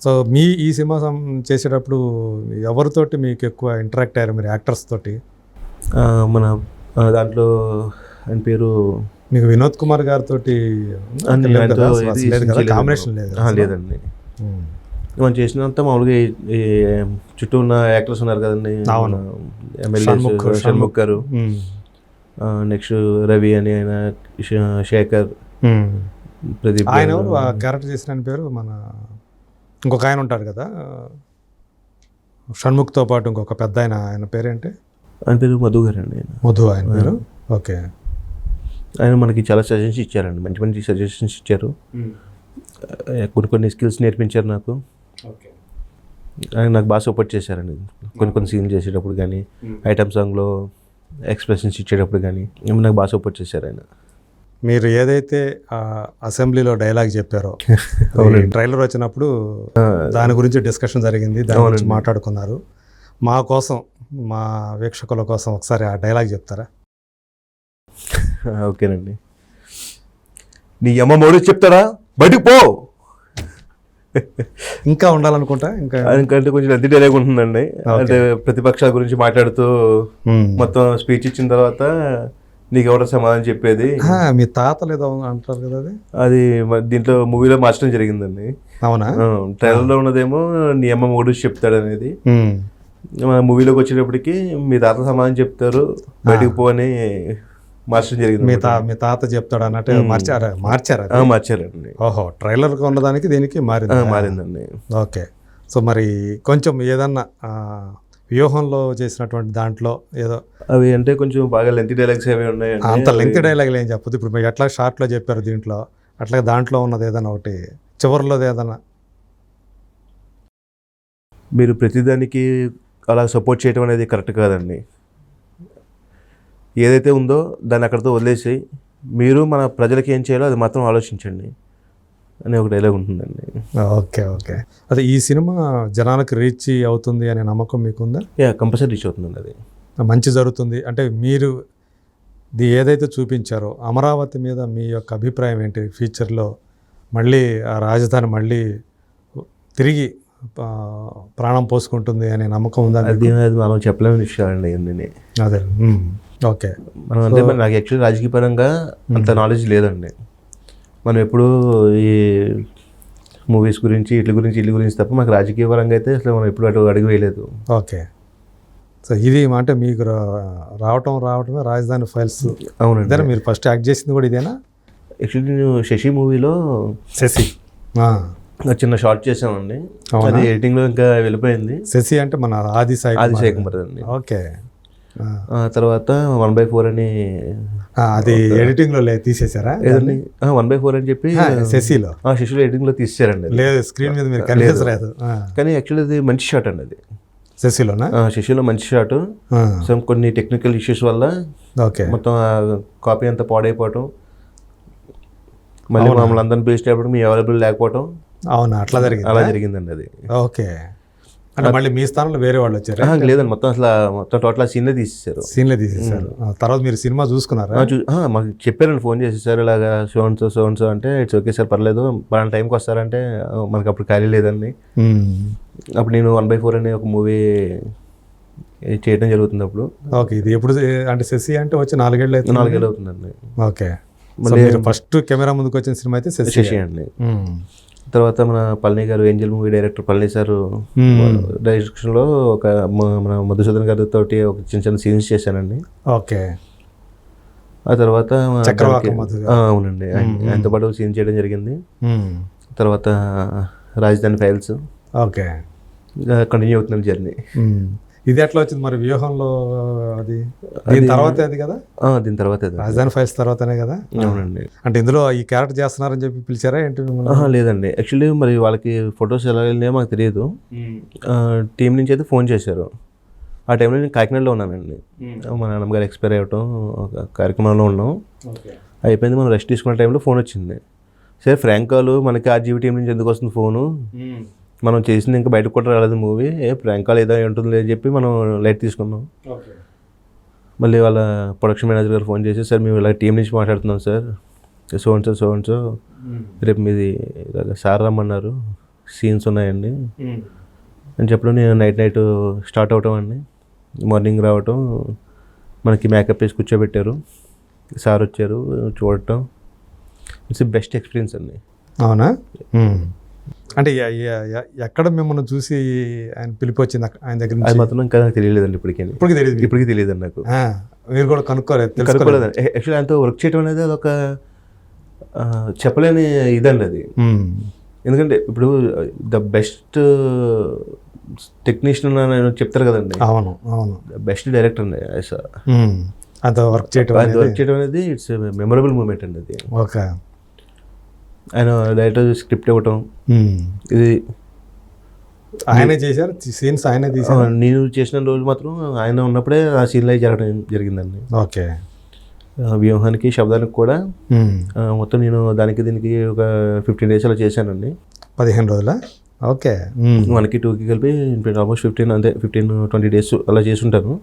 So మీ ఈ cinema చేసేటప్పుడు ఎవరితోటి మీకు ఎక్కువ ఇంటరాక్ట్ అయ్యారు మీరు యాక్టర్స్ తోటి? మన దాంట్లో ఆయన పేరు మీకు వినోద్ కుమార్ గారితో కాంబినేషన్ లేదు? లేదండి. మనం చేసినంత మామూలుగా చుట్టూ ఉన్న యాక్టర్స్ ఉన్నారు కదండి, ఎమ్మెల్యే షణ్ముఖ్ గారు, నెక్స్ట్ రవి అని ఆయన, శేఖర్, ప్రదీప్. ఆయన ఎవరు క్యారెక్టర్ చేసిన ఆయన పేరు? మన ఇంకొక ఆయన ఉంటారు కదా షణ్ముఖ్తో పాటు ఇంకొక పెద్ద ఆయన, ఆయన పేరేంటి? ఆయన పేరు మధు గారు అండి. మధు ఆయన పేరు. ఓకే. ఆయన మనకి చాలా సజెషన్స్ ఇచ్చారండి, మంచి మంచి సజెషన్స్ ఇచ్చారు, కొన్ని స్కిల్స్ నేర్పించారు నాకు. ఆయన నాకు బాగా సపోర్ట్ చేశారండి కొన్ని సీన్లు చేసేటప్పుడు కానీ, ఐటమ్ సాంగ్లో ఎక్స్ప్రెషన్స్ ఇచ్చేటప్పుడు కానీ నాకు బాగా సపోర్ట్ చేశారు ఆయన. మీరు ఏదైతే అసెంబ్లీలో డైలాగ్ చెప్పారో ట్రైలర్ వచ్చినప్పుడు దాని గురించి డిస్కషన్ జరిగింది, దాని గురించి మాట్లాడుకున్నారు. మా కోసం, మా వీక్షకుల కోసం ఒకసారి ఆ డైలాగ్ చెప్తారా? ఓకేనండి. నీ అమ్మ మోడీ చెప్తారా, బయటకు పో. ఇంకా ఉండాలనుకుంటా. ఇంకా అంటే కొంచెం అద్దె డైలాగ్ ఉంటుందండి. అంటే ప్రతిపక్షాల గురించి మాట్లాడుతూ మొత్తం స్పీచ్ ఇచ్చిన తర్వాత నీకు ఎవరో సమాధానం చెప్పేది. మీ తాతలు ఏదో అంటారు కదా, అది దీంట్లో మూవీలో మార్చడం జరిగిందండి. అవునా? ట్రైలర్లో ఉన్నదేమో నీ అమ్మ మోడీ చెప్తాడు అనేది, మన మూవీలోకి వచ్చేటప్పటికి మీ తాత సమాధానం చెప్తారు, బయటకు పో అని మార్చడం జరిగింది. మీ తాత చెప్తాడు అన్నట్టు మార్చారండి. ఓహో, ట్రైలర్ ఉన్నదానికి దీనికి మారిందండి. ఓకే. సో మరి కొంచెం ఏదన్నా వ్యూహంలో చేసినటువంటి దాంట్లో ఏదో అవి అంటే కొంచెం బాగా లెంత్ డైలాగ్స్ ఏవి ఉన్నాయి. అంత లెంత్ డైలాగులు ఏం చెప్పదు. ఇప్పుడు మీరు ఎట్లా షార్ట్లో చెప్పారు దీంట్లో, అట్లా దాంట్లో ఉన్నది ఏదైనా ఒకటి చివరిలోది ఏదన్నా. మీరు ప్రతిదానికి అలా సపోర్ట్ చేయడం అనేది కరెక్ట్ కాదండి. ఏదైతే ఉందో దాన్ని అక్కడితో వదిలేసి మీరు మన ప్రజలకి ఏం చేయాలో అది మాత్రం ఆలోచించండి అని ఒక డైలాగ్ ఉంటుందండి. ఓకే. అదే ఈ సినిమా జనాలకు రీచ్ అవుతుంది అనే నమ్మకం మీకుందా? కంపల్సరీ రీచ్ అవుతుందండి. అది మంచి జరుగుతుంది అంటే మీరు ఏదైతే చూపించారో అమరావతి మీద మీ యొక్క అభిప్రాయం ఏంటి? ఫ్యూచర్లో మళ్ళీ ఆ రాజధాని మళ్ళీ తిరిగి ప్రాణం పోసుకుంటుంది అనే నమ్మకం ఉందా? అది మనం చెప్పలేని విషయాలండి ఇవన్నీ. అదే. ఓకే. మనం అంటే నాకు యాక్చువల్లీ రాజకీయ పరంగా అంత నాలెడ్జ్ లేదండి. మనం ఎప్పుడు ఈ మూవీస్ గురించి ఇట్ల గురించి తప్ప మాకు రాజకీయ పరంగా అయితే అసలు మనం ఎప్పుడు అడుగు వేయలేదు. ఓకే. సో ఇది అంటే మీకు రావటమే రాజధాని ఫైల్స్. అవునండి. మీరు ఫస్ట్ యాక్ట్ చేసింది కూడా ఇదేనా? యాక్చువల్లీ నేను శశి మూవీలో చిన్న షార్ట్ చేసామండి. అది ఎడిటింగ్లో ఇంకా వెళ్ళిపోయింది. శశి అంటే మన ఆదిసాయి కుమార్ అండి. ఓకే. తర్వాత 1/4 అని అది ఎడిటింగ్ లో తీసేసారా? 1/4 అని చెప్పి శశిలో ఎడిటింగ్ లో తీసేసారండి. లేదు, స్క్రీన్ మీద మీరు కనిపించలేదు. కానీ యాక్చువల్లీ అది మంచి షాట్ అండి. అది శశిలో మంచి షాట్. సో కొన్ని టెక్నికల్ ఇష్యూస్ వల్ల మొత్తం కాపీ అంతా పాడైపోవటం, మళ్ళీ మమ్మల్ని అందరిని పేస్ట్ అయిపోవడం, మీ అవైలబుల్ లేకపోవడం. అవునా? అలా జరిగిందండి అది. ఓకే. అంటే మళ్ళీ మీ స్థానంలో వేరే వాళ్ళు వచ్చారు? లేదండి, మొత్తం టోటల్ సీన్లే తీసేసారు. తర్వాత మీరు సినిమా చూసుకున్నారా? మాకు చెప్పారండి, ఫోన్ చేసేసారు ఇలాగా సో అంటే ఇట్స్ ఓకే సార్, పర్లేదు, పలానా టైంకి వస్తారంటే మనకి అప్పుడు ఖాళీ లేదండి. అప్పుడు నేను 1/4 అనే ఒక మూవీ చేయడం జరుగుతుంది అప్పుడు. ఓకే. ఇది ఎప్పుడు అంటే శశి అంటే వచ్చి 4 ఏళ్ళు అవుతుందండి. ఓకే. మళ్ళీ ఫస్ట్ కెమెరా ముందుకు వచ్చిన సినిమా అయితే శశి అండి. తర్వాత మన పళని గారు, Angel movie director Palani sir డైరెక్షన్లో మన మధుసూదన్ గారితో ఒక చిన్న సీన్స్ చేశానండి. ఓకే. ఆ తర్వాత అవునండి, ఆయనతో పాటు సీన్ చేయడం జరిగింది. తర్వాత రాజధాని ఫైల్స్. ఓకే. కంటిన్యూ అవుతుంది జర్నీ. ఇది ఎట్లా వచ్చింది మరి వ్యూహంలో? దీని తర్వాత కదా? దీని తర్వాత రాజధాని ఫైల్స్ తర్వాతనే కదా? అవునండి. అంటే ఇందులో ఈ క్యారెక్టర్ చేస్తున్నారని చెప్పి పిలిచారా ఏంటి? లేదండి, యాక్చువల్లీ మరి వాళ్ళకి ఫొటోస్ ఎలా వెళ్ళినాయో మాకు తెలియదు. టీం నుంచి అయితే ఫోన్ చేశారు. ఆ టైంలో నేను కాకినాడలో ఉన్నానండి. మా నాన్నగారు ఎక్స్పైర్ అవ్వటం ఒక కార్యక్రమంలో ఉన్నాం. అయిపోయింది, మనం రెస్ట్ తీసుకున్న టైంలో ఫోన్ వచ్చింది. సరే ఫ్రాంక్ కాల్, మనకి ఆర్జీవీ టీం నుంచి ఎందుకు వస్తుంది ఫోను, మనం చేసింది ఇంకా బయటకు కూడా రాలేదు మూవీ, ప్రాంక్ కాల్ ఏదో ఉంటుంది అని చెప్పి మనం లైట్ తీసుకున్నాం. మళ్ళీ వాళ్ళ ప్రొడక్షన్ మేనేజర్ గారు ఫోన్ చేసి, సార్ మేము ఇలా టీం నుంచి మాట్లాడుతున్నాం సార్, సో అండ్ సో రేపు మీది సార్ రమ్మన్నారు, సీన్స్ ఉన్నాయండి అని చెప్పడం, నేను నైట్ స్టార్ట్ అవటం అండి, మార్నింగ్ రావటం, మనకి మేకప్ వేసి కూర్చోబెట్టారు, సార్ వచ్చారు, చూడటం. ఇట్స్ బెస్ట్ ఎక్స్పీరియన్స్ అండి. అవునా? అంటే ఎక్కడ మిమ్మల్ని చూసి ఆయన పిలిపి వచ్చింది ఆయన దగ్గర అది నుంచి? మాత్రం ఇంకా నాకు తెలియలేదండి ఇప్పటికీ. ఇప్పటికీ తెలియదండి నాకు. మీరు కూడా కనుక్కోలేదు? కనుక్కోలేదండి. యాక్చువల్లీ ఆయనతో వర్క్ చేయడం అనేది అదొక చెప్పలేని ఇదండి అది. ఎందుకంటే ఇప్పుడు ద బెస్ట్ టెక్నీషియన్ అని చెప్తారు కదండి. అవును, అవును. బెస్ట్ డైరెక్టర్ అండి అంత వర్క్ చేయడం అనేది ఇట్స్ మెమొరబుల్ మూమెంట్ అండి అది. ఓకే. ఆయన డైరెక్టర్ స్క్రిప్ట్ ఇవ్వటం, ఇది ఆయనే చేశారు, సీన్స్ ఆయనే తీశారు. నేను చేసిన రోజు మాత్రం ఆయన ఉన్నప్పుడే ఆ సీన్లో జరగడం జరిగిందండి. ఓకే. వ్యూహానికి శబ్దానికి కూడా మొత్తం నేను దీనికి ఒక 15 days అలా చేశానండి. 15 రోజులా? ఓకే. 1కి 2కి కలిపి ఆల్మోస్ట్ 15-20 days అలా చేసి ఉంటాను.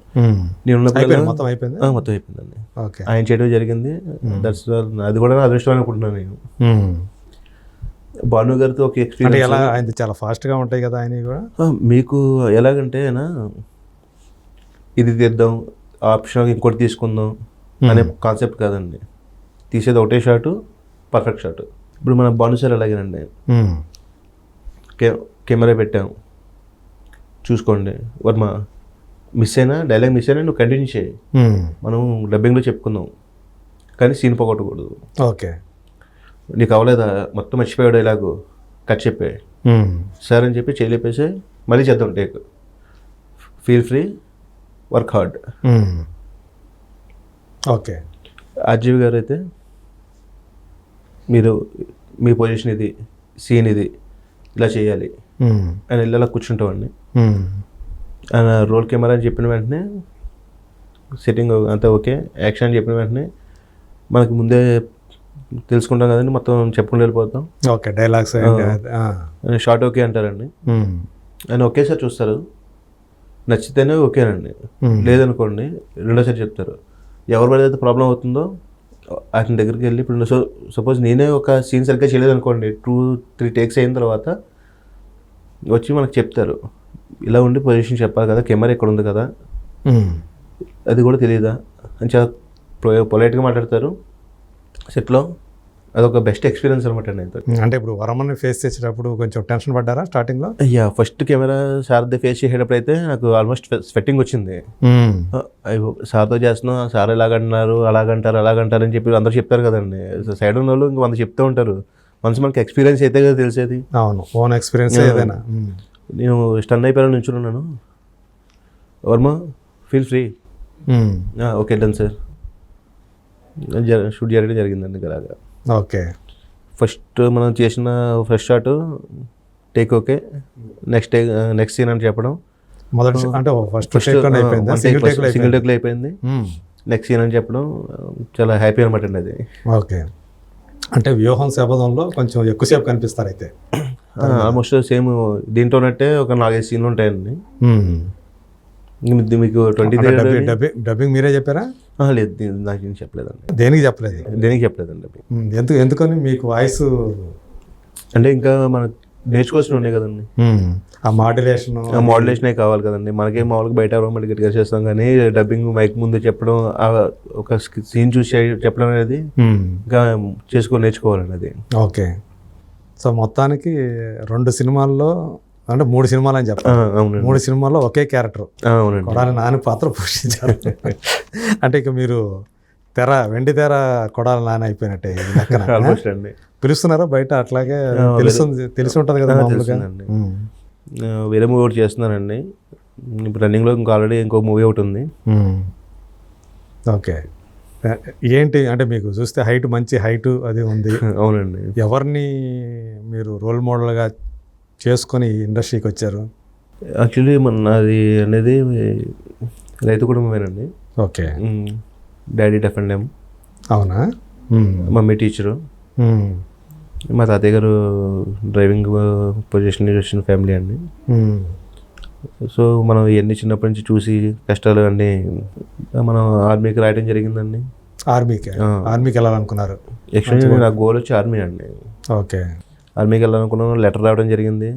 నేను మొత్తం అయిపోయింది. మొత్తం అయిపోయిందండి. ఓకే. ఆయన చేయడం జరిగింది. దట్స్ అది కూడా అదృష్టం అనుకుంటున్నాను నేను. భాను గారితో ఒక ఎక్స్పీరియన్స్. ఎలా ఆయన చాలా ఫాస్ట్గా ఉంటాయి కదా ఆయన కూడా? మీకు ఎలాగంటే ఆయన ఇది తీద్దాం, ఆప్షన్ ఇంకోటి తీసుకుందాం అనే కాన్సెప్ట్ కాదండి. తీసేది ఒకటే షాటు, పర్ఫెక్ట్ షాట్. ఇప్పుడు మన భాను సార్ ఎలాగేనండి, కెమెరా పెట్టాం చూసుకోండి, వర్మ డైలాగ్ మిస్ అయినా నువ్వు కంటిన్యూ చేయి, మనం డబ్బింగ్లో చెప్పుకుందాం, కానీ సీన్ పోగొట్టకూడదు. ఓకే. నీకు అవ్వలేదా, మొత్తం మర్చిపోయావు డైలాగు, కట్ చెప్పే సార్ అని చెప్పి చేయలేపేసి మళ్ళీ చేద్దాం take, feel free, work hard. Okay. RGV గారు అయితే మీరు మీ పొజిషన్ ఇది, సీన్ ఇది, ఇలా చేయాలి ఆయన ఇలా కూర్చుంటామండి. ఆయన రోల్ కెమెరా అని చెప్పిన వెంటనే సెట్టింగ్ అంతా ఓకే, యాక్షన్ అని చెప్పిన వెంటనే మనకి ముందే తెలుసుకుంటాం కదండి, మొత్తం చెప్పుకుంటూ వెళ్ళిపోతాం. ఓకే. డైలాగ్స్ షార్ట్ ఓకే అంటారండి. ఆయన ఒకేసారి చూస్తారు, నచ్చితేనే ఓకేనండి, లేదనుకోండి రెండోసారి చెప్తారు. ఎవరి వల్ల అయితే ప్రాబ్లం అవుతుందో అతని దగ్గరికి వెళ్ళి, ఇప్పుడు సపోజ్ నేనే ఒక సీన్ సరిగ్గా చేయలేదు అనుకోండి, 2-3 takes అయిన తర్వాత వచ్చి మనకు చెప్తారు, ఇలా ఉండి పొజిషన్ చెప్పాలి కదా, కెమెరా ఇక్కడ ఉంది కదా, అది కూడా తెలియదా అని చాలా పొలైట్గా మాట్లాడతారు సెట్లో. అదొక బెస్ట్ ఎక్స్పీరియన్స్ అనమాట అండి. అంటే ఇప్పుడు వరమని ఫేస్ చేసేటప్పుడు కొంచెం టెన్షన్ పడ్డారా స్టార్టింగ్లో? ఫస్ట్ కెమెరా సార్ది ఫేస్ చేసేటప్పుడు అయితే నాకు ఆల్మోస్ట్ స్వెట్టింగ్ వచ్చింది. సార్తో చేస్తున్నాం, సార్ ఎలాగంటున్నారు, అలాగంటారు అని చెప్పి అందరూ చెప్తారు కదండి. సైడ్ ఉన్న వాళ్ళు ఇంక 100 చెప్తూ ఉంటారు. వన్స్ మనకి ఎక్స్పీరియన్స్ అయితే కదా తెలిసేది. అవును, ఓన్ ఎక్స్పీరియన్స్ ఏదైనా. నేను స్టన్ అయిపోయాను, నుంచున్నాను. Varma feel free, okay done sir, shoot చేయడం జరిగిందండి అలాగా. ఓకే. ఫస్ట్ మనం చేసిన first shot take okay, next scene అని చెప్పడం. మొదటి అంటే ఫస్ట్ సింగిల్ టేక్లో అయిపోయింది. నెక్స్ట్ సీన్ అని చెప్పడం చాలా హ్యాపీ అనమాట అండి అది. ఓకే. అంటే వ్యూహం శపథంలో కొంచెం ఎక్కువసేపు కనిపిస్తారు అయితే? ఆల్మోస్ట్ సేమ్ దీంట్లో ఉన్నట్టే ఒక 4-5 సీన్లు ఉంటాయండి. మీకు 23 డబ్బింగ్ మీరే చెప్పారా? లేదు, నాకు చెప్పలేదండి. దేనికి చెప్పలేదు? ఎందుకని? మీకు వాయిస్ అంటే ఇంకా మనకు నేర్చుకోవాల్సిన ఉన్నాయి కదండి, ఆ మాడ్యులేషనే కావాలి కదండి. మనకే మామూలుగా బయట మళ్ళీ గట్టిగా చేస్తాం, కానీ డబ్బింగ్ మైక్ ముందు చెప్పడం, ఒక సీన్ చూసి చెప్పడం అనేది ఇంకా నేర్చుకోవాలండి అది. ఓకే. సో మొత్తానికి 2 సినిమాల్లో, అంటే 3 సినిమాలు అని చెప్పాలి. 3 సినిమాల్లో ఒకే క్యారెక్టర్ కొడాలి నాని పాత్ర పోషించారు. అంటే ఇక మీరు వెండి తెర కొడాలి నాని అయిపోయినట్టే అండి. పిలుస్తున్నారా బయట? అట్లాగే తెలిసి ఉంటుంది కదా మామూలుగా. వేరే మూవీ ఒకటి చేస్తున్నానండి ఇప్పుడు రన్నింగ్లో, ఇంకా ఆల్రెడీ ఇంకో మూవీ ఒకటి ఉంది. ఓకే. ఏంటి అంటే మీకు చూస్తే హైట్, మంచి హైట్ అది ఉంది. అవునండి. ఎవరిని మీరు రోల్ మోడల్గా చేసుకొని ఇండస్ట్రీకి వచ్చారు? యాక్చువల్లీ నాది అనేది రైతు కుటుంబమేనండి. ఓకే. Daddy deaf and డెమ్. అవునా? Mummy teacher. మా తాతయ్య గారు డ్రైవింగ్ పొజిషన్ వచ్చిన ఫ్యామిలీ అండి. సో మనం ఇవన్నీ చిన్నప్పటి నుంచి చూసి కష్టాలు అన్నీ మనం ఆర్మీకి రాయడం జరిగిందండి. ఆర్మీకి వెళ్ళాలనుకున్నారు? యాక్చువల్లీ నా గోల్ వచ్చి ఆర్మీ అండి. ఓకే. ఆర్మీకి వెళ్ళాలనుకున్నాం, లెటర్ రావడం జరిగింది.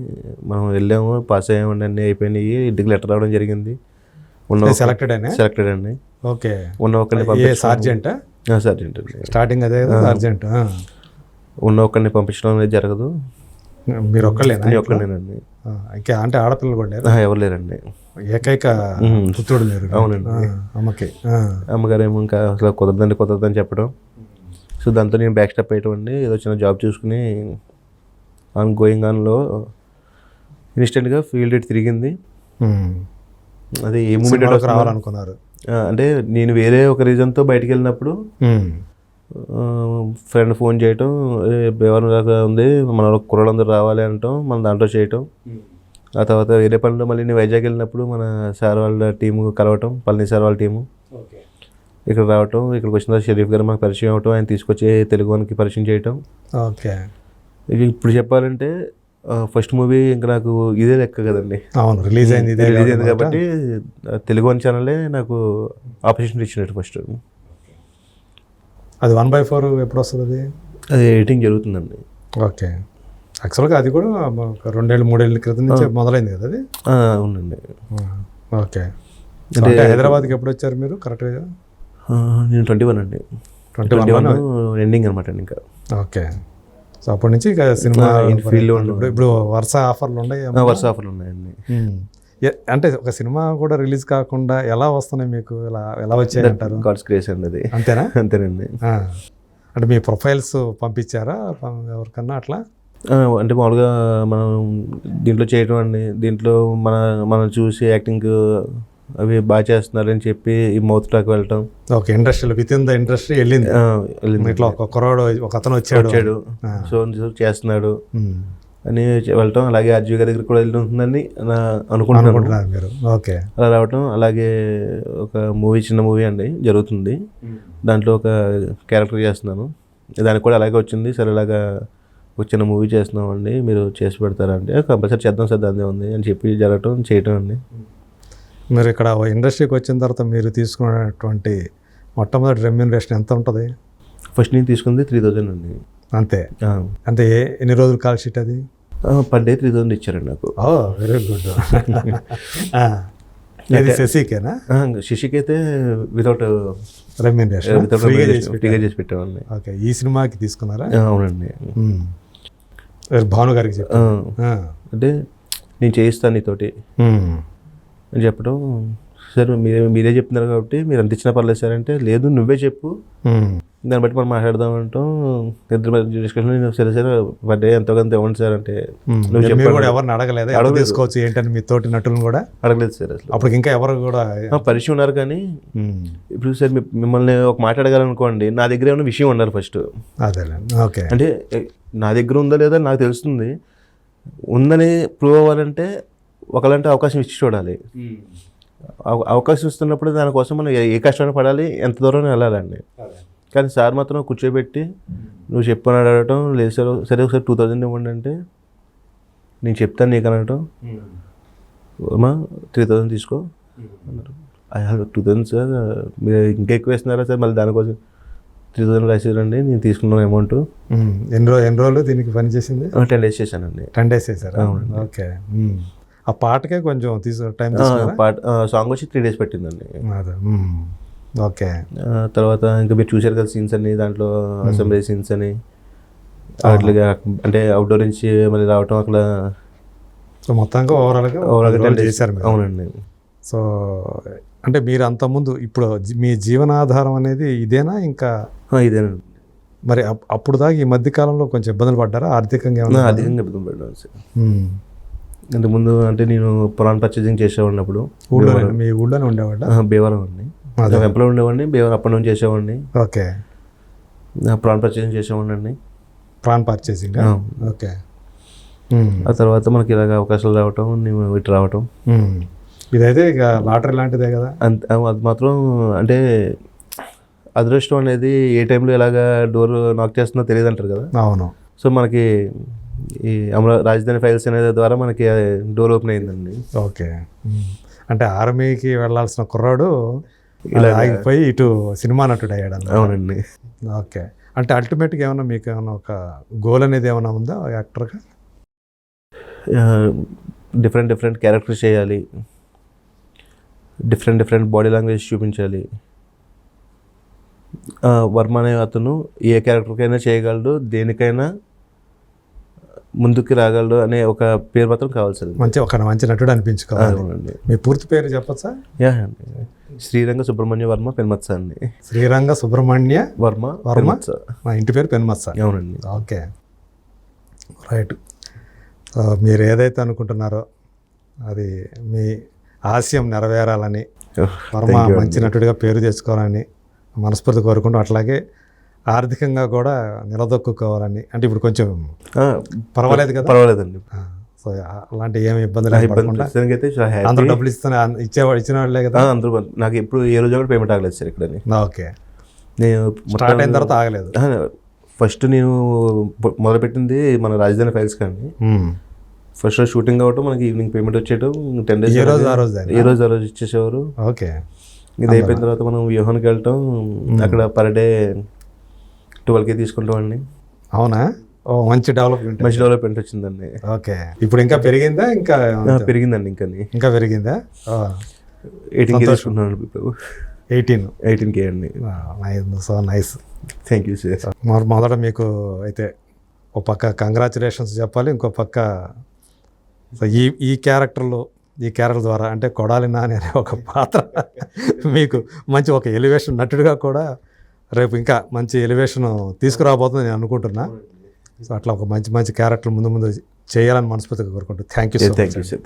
మనం వెళ్ళాము, పాస్ అయ్యామండి, అన్నీ అయిపోయినాయి. ఇంటికి లెటర్ రావడం జరిగింది. సెలెక్టెడ్ అండి. ఓకే. ఉన్న ఒక్కడిని సార్జెంటా? సార్జెంట్ అండి. స్టార్టింగ్ అదే కదా సార్జెంట్. ఉన్న ఒక్కడిని పంపించడం అనేది జరగదు. మీరు ఒక్కళ్ళేనా? ఒక్కడేనండి. ఇంకా అంటే ఆడపిల్లలు కూడా ఎవరు లేరండి. ఏకైక పుత్రుడు మీరు? అవునండి. అమ్మకి. అమ్మగారు ఏమో ఇంకా అసలు కుదరదని చెప్పడం. సో దాంతో నేను బ్యాక్ స్టెప్ అయ్యటం అండి. ఏదో చిన్న జాబ్ చూసుకుని గోయింగ్ ఆన్లో ఇన్స్టెంట్గా ఫీల్డ్ రేట్ తిరిగింది. అది ఏ మూమెంట్ రావాలనుకున్నారు? అంటే నేను వేరే ఒక రీజన్తో బయటికి వెళ్ళినప్పుడు ఫ్రెండ్ ఫోన్ చేయటం, ఎవరిలాగా ఉంది, మన కుర్రాళ్ళందరూ రావాలి అనటం, మన దాంట్లో చేయటం. ఆ తర్వాత వేరే పనిలో మళ్ళీ నేను వైజాగ్ వెళ్ళినప్పుడు మన సార్ వాళ్ళ టీము కలవటం, పళని సార్ వాళ్ళ టీము ఇక్కడ రావటం. ఇక్కడికి వచ్చిన తర్వాత షరీఫ్ గారు మాకు పరిచయం అవటం, ఆయన తీసుకొచ్చి తెలుగు వానికి పరిచయం చేయటం. ఓకే. ఇప్పుడు చెప్పాలంటే ఫస్ట్ మూవీ ఇంకా నాకు ఇదే లెక్క కదండి. అవును, రిలీజ్ అయింది కాబట్టి తెలుగు వన్ ఛానలే నాకు ఆపర్చునిటీ ఇచ్చినట్టు. ఫస్ట్ అది 1/4 ఎప్పుడు వస్తుంది? అది ఎడిటింగ్ జరుగుతుందండి. ఓకే. యాక్చువల్గా అది కూడా 2-3 ఏళ్ళ క్రితం నుంచి మొదలైంది కదా అది? అవునండి. ఓకే. అంటే హైదరాబాద్కి ఎప్పుడు వచ్చారు మీరు కరెక్ట్గా? నేను 21 అండి. 21 ఎండింగ్ అనమాట ఇంకా. ఓకే. సో అప్పటి నుంచి ఇక సినిమా ఫీల్డ్లో ఇప్పుడు వరుస ఆఫర్లు ఉన్నాయి? వరుస ఆఫర్లు ఉన్నాయండి. అంటే ఒక సినిమా కూడా రిలీజ్ కాకుండా ఎలా వస్తున్నాయి మీకు? ఎలా వచ్చాయి అంటారు? గాడ్స్ గ్రేస్ అండి అది. అంతేనా? అంతేనండి. అంటే మీ ప్రొఫైల్స్ పంపించారా ఎవరికన్నా అట్లా? అంటే మామూలుగా మనం దీంట్లో చేయటం అండి. దీంట్లో మనం చూసి యాక్టింగ్ అవి బాగా చేస్తున్నారని చెప్పి ఈ మౌత్ టాక్ వెళ్ళటం. ఓకే. ఇండస్ట్రీలో విత్ ఇన్ ద ఇండస్ట్రీ వెళ్ళింది. ఇట్లా ఒక కుర్రాడు, ఒక అతను వచ్చాడు, సో చేస్తున్నాడు అని వెళ్ళటం. అలాగే అర్జున్ గారి దగ్గర కూడా వెళ్తుందని అనుకుంటున్నారు మీరు? ఓకే. అలా రావటం. అలాగే ఒక చిన్న మూవీ అండి జరుగుతుంది. దాంట్లో ఒక క్యారెక్టర్ చేస్తున్నాను. దానికి కూడా అలాగే వచ్చింది. సరే ఇలాగా ఒక చిన్న మూవీ చేస్తున్నాం అండి, మీరు చేసి పెడతారంటే కంపల్సరీ చేద్దాం సార్, దాన్నే ఉంది అని చెప్పి జరగటం చేయటం అండి. మీరు ఇక్కడ ఇండస్ట్రీకి వచ్చిన తర్వాత మీరు తీసుకున్నటువంటి మొట్టమొదటి రెమ్యూనరేషన్ ఎంత ఉంటుంది? ఫస్ట్ నేను తీసుకుంది 3000 అండి. అంతే? అంటే ఎన్ని రోజులు కాల్ షీట్ అది? పర్ డే 3000 ఇచ్చారండి నాకు. Very good. శశికేనా? శశికి అయితే వితౌట్ రెమ్యూనరేషన్ ఫ్రీగా చేసి పెట్టామండి. ఓకే. ఈ సినిమాకి తీసుకున్నారా? అవునండి. భాను గారికి చెప్పాను అంటే నేను చేయిస్తాను నీతోటి అని చెప్పడం. సార్ మీరే చెప్తున్నారు కాబట్టి మీరు ఎంత ఇచ్చినా పర్లేదు సార్ అంటే, లేదు నువ్వే చెప్పు, దాన్ని బట్టి మనం మాట్లాడదాం అంటాం. ఇద్దరు డిస్కషన్. సరే సార్ పర్ డే ఎంతో కొంత ఇవ్వండి సార్ అంటే, నువ్వు చెప్పాడు. ఎవరిని అడగలేదు? తీసుకోవచ్చు ఏంటని మీ తోటి నటులను కూడా అడగలేదు సార్ అసలు. అప్పుడు ఇంకా ఎవరు కూడా పరిచయం ఉన్నారు. కానీ ఇప్పుడు సార్ మిమ్మల్ని ఒక మాట అడగాలనుకోండి, నా దగ్గర ఏమైనా విషయం ఉండాలి ఫస్ట్. అదే. ఓకే. అంటే నా దగ్గర ఉందా లేదా నాకు తెలుస్తుంది. ఉందని ప్రూవ్ అవ్వాలంటే ఒకలాంటి అవకాశం ఇచ్చి చూడాలి. అవకాశం ఇస్తున్నప్పుడు దానికోసం మనం ఏ కష్టాన్ని పడాలి, ఎంత దూరం వెళ్ళాలండి. కానీ సార్ మాత్రం కూర్చోబెట్టి నువ్వు చెప్పని అడగటం, లేదు సార్ సరే ఒకసారి 2000 ఇవ్వండి అంటే, నేను చెప్తాను నీకు అనటం. అమ్మా 3000 తీసుకో అన్నారు. 2000 సార్ మీరు ఇంకా ఎక్కువ వేస్తున్నారా సార్? మళ్ళీ దానికోసం 3000 రాసేదండి. నేను తీసుకున్నాను అమౌంట్. ఎన్ని రోజులు దీనికి పని చేసింది? 10 days చేశానండి. 10 days చేశారా? ఓకే. ఆ పాటకే కొంచెం టైం సాంగ్ వచ్చి 3 days పెట్టిందండి. అదే. ఓకే. తర్వాత ఇంకా మీరు చూశారు కదా సీన్స్ అన్ని, దాంట్లో అసెంబ్లీ సీన్స్ అని అట్లాగా, అంటే అవుట్డోర్ నుంచి మళ్ళీ రావటం అక్కడ. సో మొత్తంగా ఓవరాల్గా చేశారు. అవునండి. సో అంటే మీరు అంతకుముందు ఇప్పుడు మీ జీవనాధారం అనేది ఇదేనా? ఇంకా ఇదేనండి. మరి అప్పుడు దాకా ఈ మధ్యకాలంలో కొంచెం ఇబ్బందులు పడ్డారా ఆర్థికంగా? అధికంగా ఇబ్బంది పడ్డాను సార్. ఇంతకుముందు అంటే నేను పొలాన్ని పర్చేజింగ్ చేసేవాడినప్పుడు మీ ఊళ్ళోనే ఉండేవాడు? భీవరం అండి. వెంపలో ఉండేవాడిని, భీవరం అప్ అండ్ డౌన్ చేసేవాడిని. ఓకే. ప్రాన్ పర్చేజింగ్ చేసేవాడిని అండి. Prawn purchasing. ఓకే. ఆ తర్వాత మనకి ఇలాగ అవకాశాలు రావటం, నేను ఇటు రావటం. ఇదైతే ఇక లాటరీ లాంటిదే కదా? అది మాత్రం అంటే అదృష్టం అనేది ఏ టైంలో ఎలాగ డోర్ నాక్ చేస్తుందో తెలియదు అంటారు కదా. అవును. సో మనకి ఈ రాజధాని ఫైల్స్ అనేది ద్వారా మనకి డోర్ ఓపెన్ అయిందండి. ఓకే. అంటే ఆర్మీకి వెళ్ళాల్సిన కుర్రాడు ఇలా ఆగిపోయి ఇటు సినిమా నటుడు అయ్యాడు. అవునండి. ఓకే. అంటే అల్టిమేట్గా ఏమన్నా మీకు ఏమైనా ఒక గోల్ అనేది ఏమైనా ఉందా యాక్టర్గా? డిఫరెంట్ క్యారెక్టర్స్ చేయాలి, డిఫరెంట్ బాడీ లాంగ్వేజ్ చూపించాలి. వర్మ అనే అతను ఏ క్యారెక్టర్కైనా చేయగలడు, దేనికైనా ముందుకు రాగలడు అనే ఒక పేరు మాత్రం కావాలి సార్. మంచి నటుడు అనిపించుకోవాలి. అవునండి. మీ పూర్తి పేరు చెప్పచ్చా? యా అండి, శ్రీరంగ సుబ్రహ్మణ్య వర్మ పెన్మత్స అండి. శ్రీరంగ సుబ్రహ్మణ్య వర్మ పెన్మత్స. మా ఇంటి పేరు పెన్మత్స. అవునండి. Okay, right. మీరు ఏదైతే అనుకుంటున్నారో అది మీ ఆశయం నెరవేరాలని, వర్మ మంచి నటుడిగా పేరు తెచ్చుకోవాలని మనస్ఫూర్తి కోరుకుంటూ, అట్లాగే ఆర్థికంగా కూడా నిలదొక్కుకోవాలని. అంటే ఇప్పుడు కొంచెం పర్వాలేదు కదా? పర్వాలేదండి. సో అలాంటి ఏమి ఇబ్బంది లేకుండా అందరూ డబ్బులు ఇచ్చిన వాళ్ళే కదా? అందరూ నాకు ఎప్పుడు ఏ రోజు కూడా పేమెంట్ ఆగలేదు సార్ ఇక్కడ. ఓకే, నేను స్టార్ట్ అయిన తర్వాత ఆగలేదు. ఫస్ట్ నేను మొదలుపెట్టింది మన రాజధాని ఫైల్స్ కానీ ఫస్ట్ రోజు షూటింగ్ అవ్వటం, మనకి ఈవినింగ్ పేమెంట్ వచ్చేయటం 10 days ఏ రోజు ఆ రోజు ఇచ్చేసేవారు. ఓకే, ఇది అయిపోయిన తర్వాత మనం వ్యూహానికి వెళ్ళటం, అక్కడ పర్ డే 12K తీసుకుంటామండి. అవునా? ఓ మంచి డెవలప్మెంట్ వచ్చిందండి. ఓకే, ఇప్పుడు ఇంకా పెరిగిందా? ఇంకా పెరిగిందండి. ఇంకా పెరిగిందా? 18K తీసుకుంటున్నాను ఇప్పుడు. 18K అండి. So nice, thank you sir. మొదట మీకు అయితే ఒక పక్క కంగ్రాచులేషన్స్ చెప్పాలి, ఇంకో పక్క ఈ క్యారెక్టర్ ద్వారా అంటే కొడాలి నాని అనే ఒక పాత్ర మీకు మంచి ఒక ఎలివేషన్ నటుడిగా కూడా రేపు ఇంకా మంచి ఎలివేషన్ తీసుకురాబోతుంది నేను అనుకుంటున్నా. సో అట్లా ఒక మంచి క్యారెక్టర్ ముందు చేయాలని మనస్ఫూర్తిగా కోరుకుంటూ థ్యాంక్ యూ సో మచ్.